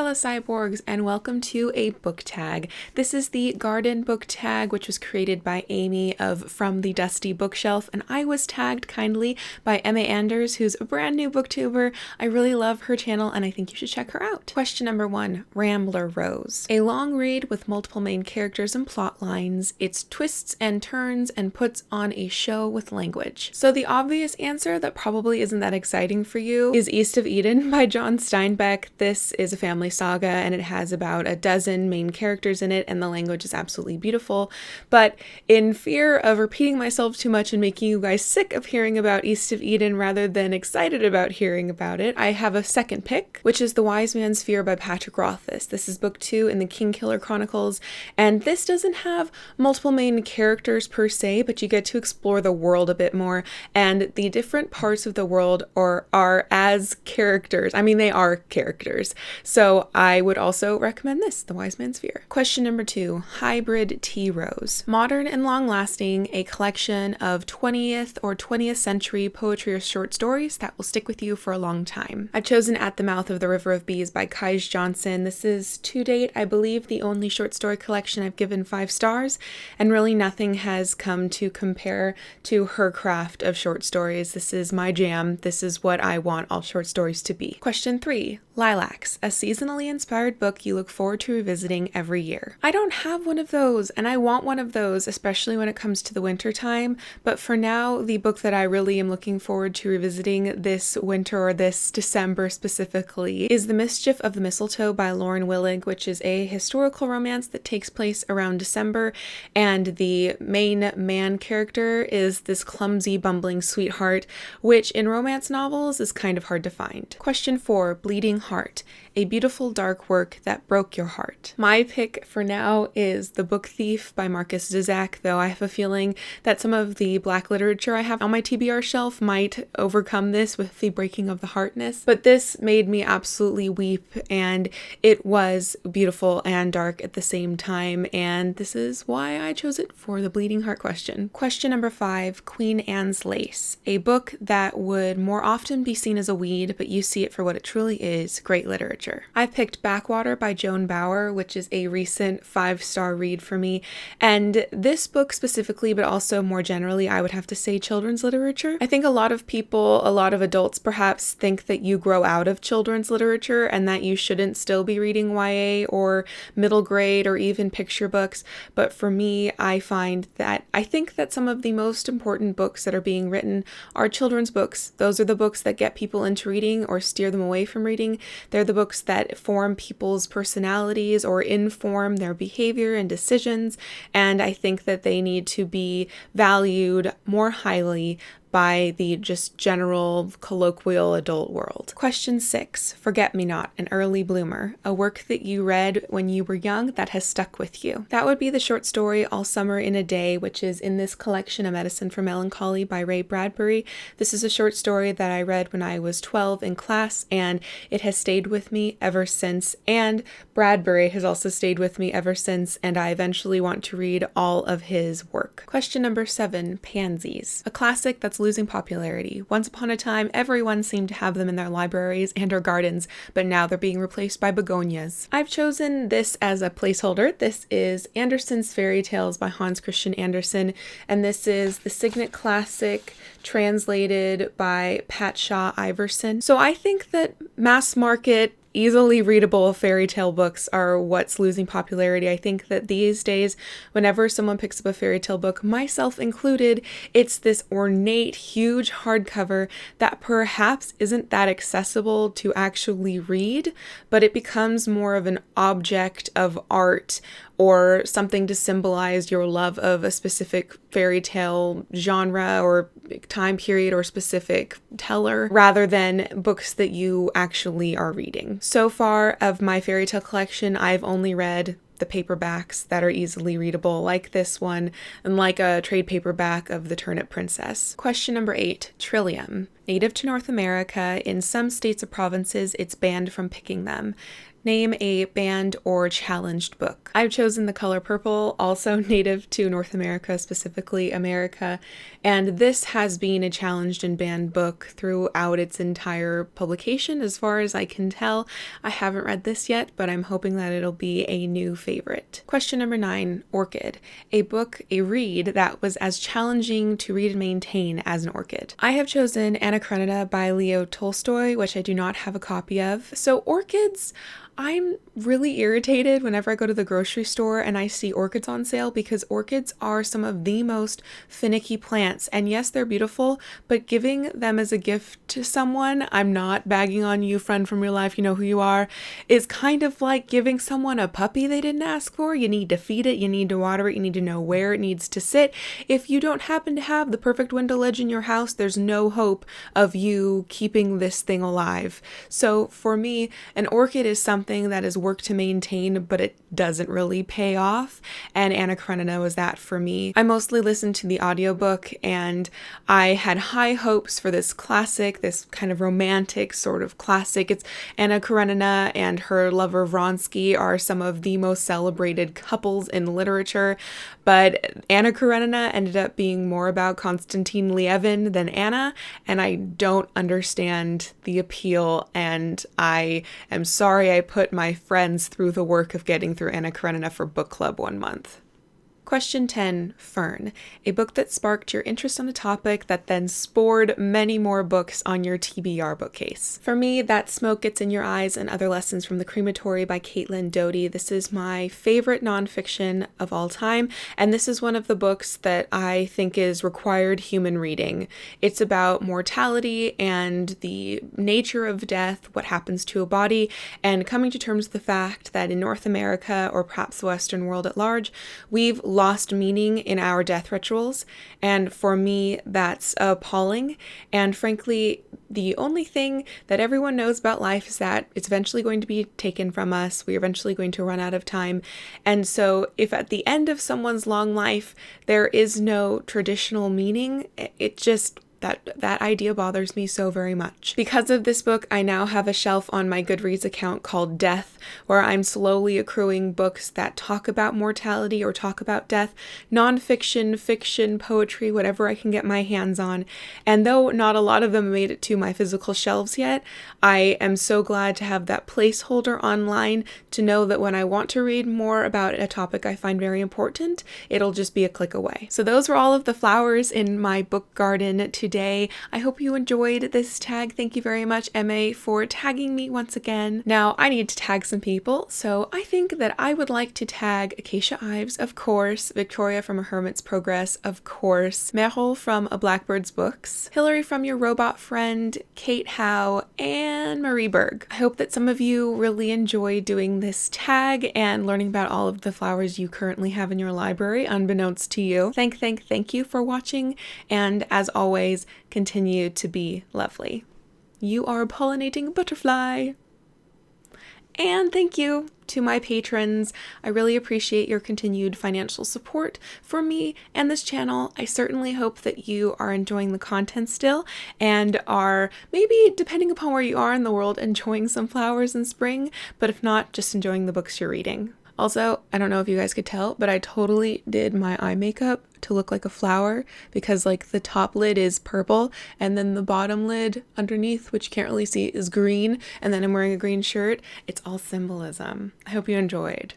fellow cyborgs, and welcome to a book tag. This is the garden book tag, which was created by Amy of From the Dusty Bookshelf, and I was tagged kindly by Emma Anders, who's a brand new booktuber. I really love her channel and I think you should check her out. Question number 1, Rambler Rose. A long read with multiple main characters and plot lines. It's twists and turns and puts on a show with language. So the obvious answer that probably isn't that exciting for you is East of Eden by John Steinbeck. This is a family saga and it has about a dozen main characters in it and the language is absolutely beautiful. But in fear of repeating myself too much and making you guys sick of hearing about East of Eden rather than excited about hearing about it, I have a second pick, which is The Wise Man's Fear by Patrick Rothfuss. This is book 2 in the Kingkiller Chronicles, and this doesn't have multiple main characters per se, but you get to explore the world a bit more, and the different parts of the world are as characters. I mean, they are characters. So I would also recommend this, The Wise Man's Fear. Question number 2, Hybrid Tea Rose. Modern and long-lasting, a collection of 20th or 20th century poetry or short stories that will stick with you for a long time. I've chosen At the Mouth of the River of Bees by Kij Johnson. This is, to date, I believe the only short story collection I've given 5 stars, and really nothing has come to compare to her craft of short stories. This is my jam. This is what I want all short stories to be. Question 3, Lilacs, a seasonally inspired book you look forward to revisiting every year. I don't have one of those, and I want one of those, especially when it comes to the winter time, but for now, the book that I really am looking forward to revisiting this winter or this December specifically is The Mischief of the Mistletoe by Lauren Willig, which is a historical romance that takes place around December, and the main man character is this clumsy, bumbling sweetheart, which in romance novels is kind of hard to find. Question 4, Bleeding Heart, a beautiful dark work that broke your heart. My pick for now is The Book Thief by Marcus Zizek, though I have a feeling that some of the Black literature I have on my TBR shelf might overcome this with the breaking of the heartness. But this made me absolutely weep, and it was beautiful and dark at the same time, and this is why I chose it for the Bleeding Heart question. Question number 5, Queen Anne's Lace, a book that would more often be seen as a weed, but you see it for what it truly is, great literature. I picked Backwater by Joan Bauer, which is a recent 5-star read for me, and this book specifically, but also more generally, I would have to say children's literature. I think a lot of people, a lot of adults perhaps, think that you grow out of children's literature and that you shouldn't still be reading YA or middle grade or even picture books, but for me, I think that some of the most important books that are being written are children's books. Those are the books that get people into reading or steer them away from reading. They're the books that form people's personalities or inform their behavior and decisions, and I think that they need to be valued more highly by the just general colloquial adult world. Question 6, Forget Me Not, an early bloomer, a work that you read when you were young that has stuck with you. That would be the short story All Summer in a Day, which is in this collection, A Medicine for Melancholy by Ray Bradbury. This is a short story that I read when I was 12 in class, and it has stayed with me ever since, and Bradbury has also stayed with me ever since, and I eventually want to read all of his work. Question number 7, Pansies, a classic that's losing popularity. Once upon a time, everyone seemed to have them in their libraries and or gardens, but now they're being replaced by begonias. I've chosen this as a placeholder. This is Andersen's Fairy Tales by Hans Christian Andersen, and this is the Signet Classic translated by Pat Shaw Iverson. So I think that mass market easily readable fairy tale books are what's losing popularity. I think that these days, whenever someone picks up a fairy tale book, myself included, it's this ornate, huge hardcover that perhaps isn't that accessible to actually read, but it becomes more of an object of art or something to symbolize your love of a specific fairy tale genre or time period or specific teller, rather than books that you actually are reading. So far of my fairy tale collection, I've only read the paperbacks that are easily readable, like this one, and like a trade paperback of The Turnip Princess. Question number 8, Trillium, native to North America. In some states or provinces, it's banned from picking them. Name a banned or challenged book. I've chosen the color purple, also native to North America, specifically America, and this has been a challenged and banned book throughout its entire publication, as far as I can tell. I haven't read this yet, but I'm hoping that it'll be a new favorite. Question number 9, Orchid. A book, a read that was as challenging to read and maintain as an orchid. I have chosen Anna Karenina by Leo Tolstoy, which I do not have a copy of. So orchids, I'm really irritated whenever I go to the grocery store and I see orchids on sale, because orchids are some of the most finicky plants. And yes, they're beautiful, but giving them as a gift to someone, I'm not bagging on you, friend from real life, you know who you are, is kind of like giving someone a puppy they didn't ask for. You need to feed it, you need to water it, you need to know where it needs to sit. If you don't happen to have the perfect window ledge in your house, there's no hope of you keeping this thing alive. So for me, an orchid is something that is work to maintain, but it doesn't really pay off, and Anna Karenina was that for me. I mostly listened to the audiobook, and I had high hopes for this classic, this kind of romantic sort of classic. It's Anna Karenina and her lover Vronsky are some of the most celebrated couples in literature, but Anna Karenina ended up being more about Konstantin Lievin than Anna, and I don't understand the appeal, and I am sorry I put my friends through the work of getting through Anna Karenina for book club one month. Question 10, Fern, a book that sparked your interest on a topic that then spored many more books on your TBR bookcase. For me, that's Smoke Gets in Your Eyes and Other Lessons from the Crematory by Caitlin Doughty. This is my favorite nonfiction of all time, and this is one of the books that I think is required human reading. It's about mortality and the nature of death, what happens to a body, and coming to terms with the fact that in North America, or perhaps the Western world at large, we've lost meaning in our death rituals, and for me that's appalling. And frankly, the only thing that everyone knows about life is that it's eventually going to be taken from us. We're eventually going to run out of time. And so if at the end of someone's long life there is no traditional meaning, it just that idea bothers me so very much. Because of this book, I now have a shelf on my Goodreads account called Death, where I'm slowly accruing books that talk about mortality or talk about death, nonfiction, fiction, poetry, whatever I can get my hands on. And though not a lot of them made it to my physical shelves yet, I am so glad to have that placeholder online to know that when I want to read more about a topic I find very important, it'll just be a click away. So those were all of the flowers in my book garden today. I hope you enjoyed this tag. Thank you very much, Emma, for tagging me once again. Now I need to tag some people, so I think that I would like to tag Acacia Ives, of course, Victoria from A Hermit's Progress, of course, Merle from A Blackbird's Books, Hillary from Your Robot Friend, Kate Howe, and Marie Berg. I hope that some of you really enjoy doing this tag and learning about all of the flowers you currently have in your library, unbeknownst to you. Thank you for watching, and as always, continue to be lovely. You are a pollinating butterfly. And thank you to my patrons. I really appreciate your continued financial support for me and this channel. I certainly hope that you are enjoying the content still and are, maybe depending upon where you are in the world, enjoying some flowers in spring, but if not, just enjoying the books you're reading. Also, I don't know if you guys could tell, but I totally did my eye makeup to look like a flower, because like the top lid is purple and then the bottom lid underneath, which you can't really see, is green, and then I'm wearing a green shirt. It's all symbolism. I hope you enjoyed.